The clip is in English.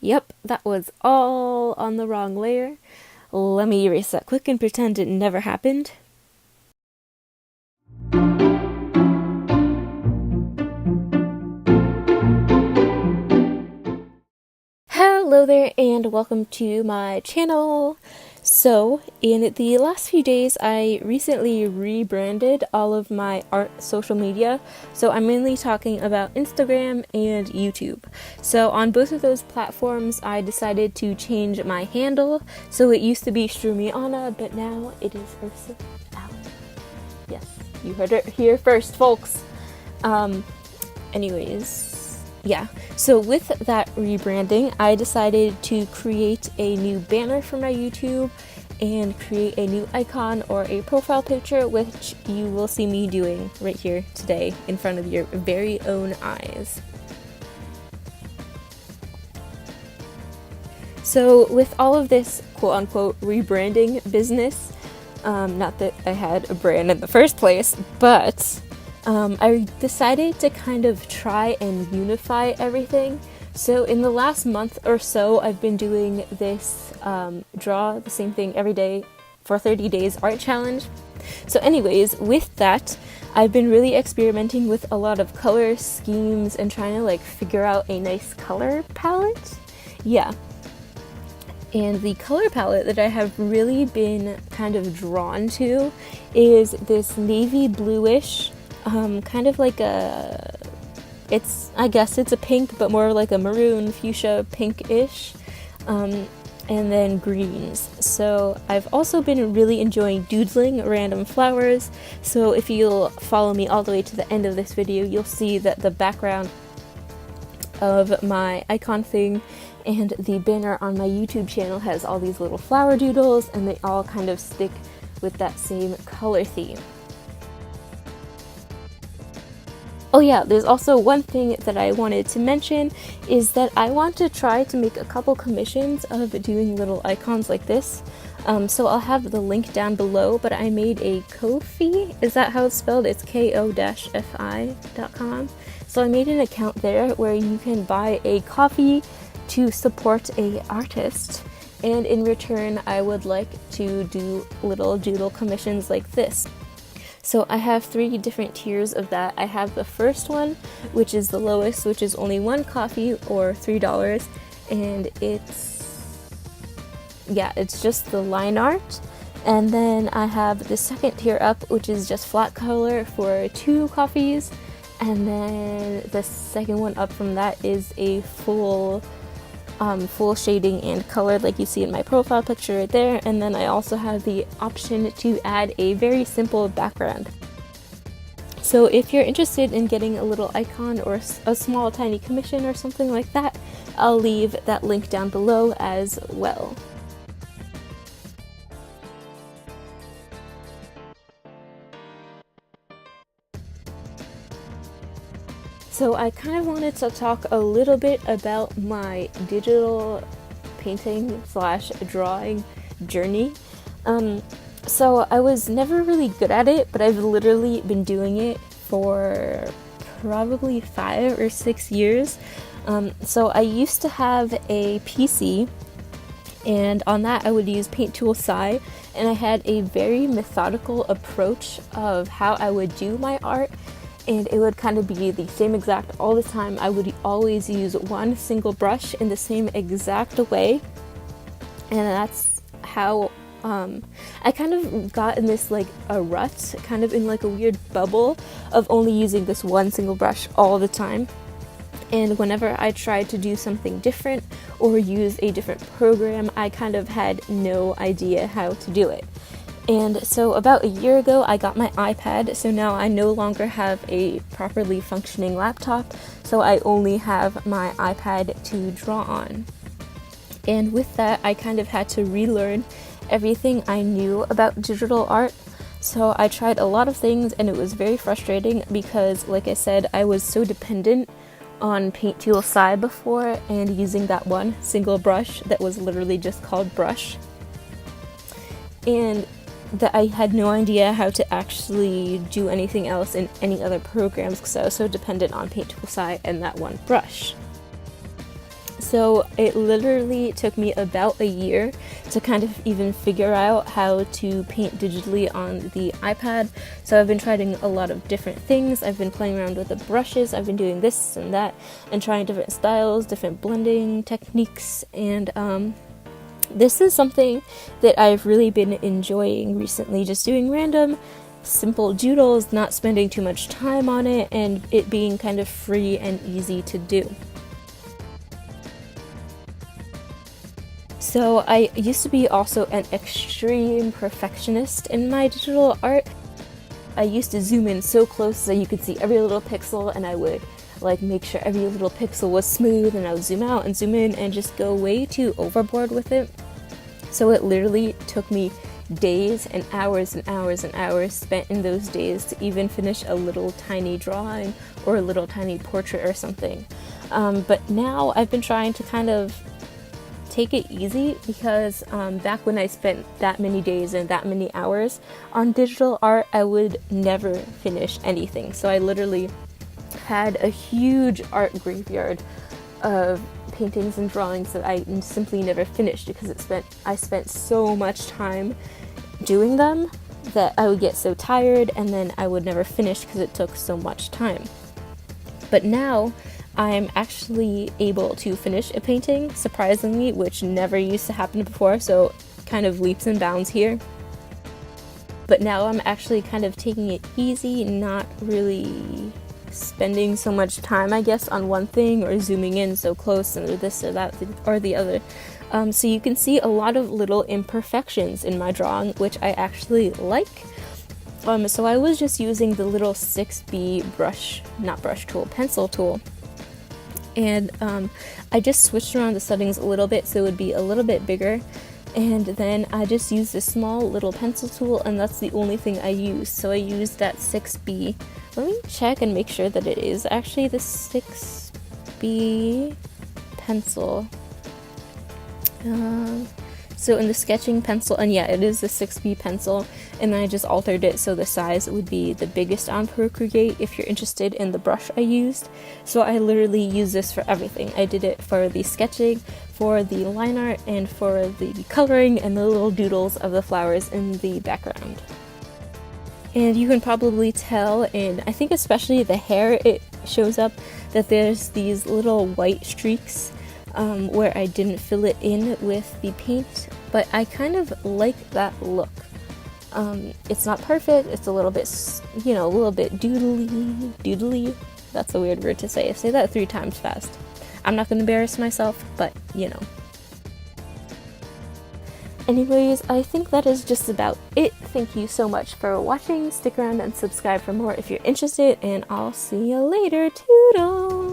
Yep, that was all on the wrong layer. Let me erase that quick and pretend it never happened. Hello there and welcome to my channel. So, in the last few days, I recently rebranded all of my art social media. So I'm mainly talking about Instagram and YouTube. So on both of those platforms, I decided to change my handle. So it used to be Strumiana, but now it is Ursa. Yes, you heard it here first, folks. Yeah, so with that rebranding, I decided to create a new banner for my YouTube and create a new icon or a profile picture, which you will see me doing right here today in front of your very own eyes. So with all of this quote-unquote rebranding business, not that I had a brand in the first place, but I decided to kind of try and unify everything. So in the last month or so, I've been doing this draw the same thing every day for 30 days art challenge. So anyways, with that, I've been really experimenting with a lot of color schemes and trying to figure out a nice color palette. Yeah. And the color palette that I have really been kind of drawn to is this navy bluish, kind of like I guess it's a pink, but more like a maroon, fuchsia, pinkish, and then greens. So I've also been really enjoying doodling random flowers. So if you'll follow me all the way to the end of this video, you'll see that the background of my icon thing and the banner on my YouTube channel has all these little flower doodles, and they all kind of stick with that same color theme. Oh yeah, there's also one thing that I wanted to mention is that I want to try to make a couple commissions of doing little icons like this. So I'll have the link down below, but I made a Ko-fi. Is that how it's spelled? It's ko-fi.com. So I made an account there where you can buy a coffee to support a artist, and in return I would like to do little doodle commissions like this. So I have 3 different tiers of that. I have the first one, which is the lowest, which is only 1 coffee or $3, and it's just the line art. And then I have the second tier up, which is just flat color for 2 coffees, and then the second one up from that is a full shading and color like you see in my profile picture right there. And then I also have the option to add a very simple background. So if you're interested in getting a little icon or a small tiny commission or something like that, I'll leave that link down below as well. So I kind of wanted to talk a little bit about my digital painting / drawing journey. So I was never really good at it, but I've literally been doing it for probably 5 or 6 years. So I used to have a PC, and on that I would use Paint Tool Sci, and I had a very methodical approach of how I would do my art. And it would kind of be the same exact all the time. I would always use one single brush in the same exact way, and that's how I kind of got in this a rut, kind of in a weird bubble of only using this one single brush all the time. And whenever I tried to do something different or use a different program, I kind of had no idea how to do it. And so about a year ago, I got my iPad, so now I no longer have a properly functioning laptop, so I only have my iPad to draw on. And with that, I kind of had to relearn everything I knew about digital art. So I tried a lot of things, and it was very frustrating because, like I said, I was so dependent on Paint Tool Sci before and using that one single brush that was literally just called brush. And that I had no idea how to actually do anything else in any other programs because I was so dependent on Paint Tool Sci and that one brush. So it literally took me about a year to kind of even figure out how to paint digitally on the iPad. So I've been trying a lot of different things. I've been playing around with the brushes, I've been doing this and that, and trying different styles, different blending techniques, and this is something that I've really been enjoying recently, just doing random simple doodles, not spending too much time on it, and it being kind of free and easy to do. So I used to be also an extreme perfectionist in my digital art. I used to zoom in so close so you could see every little pixel, and I would like make sure every little pixel was smooth, and I would zoom out and zoom in and just go way too overboard with it. So it literally took me days and hours and hours and hours spent in those days to even finish a little tiny drawing or a little tiny portrait or something. But now I've been trying to kind of take it easy, because back when I spent that many days and that many hours on digital art, I would never finish anything. So I literally had a huge art graveyard of paintings and drawings that I simply never finished, because I spent so much time doing them that I would get so tired, and then I would never finish because it took so much time. But now I'm actually able to finish a painting, surprisingly, which never used to happen before, so kind of leaps and bounds here. But now I'm actually kind of taking it easy, not really spending so much time, I guess, on one thing or zooming in so close and this or that or the other. So you can see a lot of little imperfections in my drawing, which I actually like. So I was just using the little 6B pencil tool. And I just switched around the settings a little bit so it would be a little bit bigger. And then I just used this small little pencil tool, and that's the only thing I used. So I used that 6B. Let me check and make sure that it is actually the 6B pencil. So in the sketching pencil, and yeah, it is the 6B pencil, and then I just altered it so the size would be the biggest on Procreate if you're interested in the brush I used. So I literally use this for everything. I did it for the sketching, for the line art, and for the coloring and the little doodles of the flowers in the background. And you can probably tell, and I think especially the hair, it shows up that there's these little white streaks where I didn't fill it in with the paint, but I kind of like that look. It's not perfect, it's a little bit, a little bit doodly. That's a weird word to say. Say that 3 times fast. I'm not going to embarrass myself, but Anyways, I think that is just about it. Thank you so much for watching. Stick around and subscribe for more if you're interested, and I'll see you later. Toodles!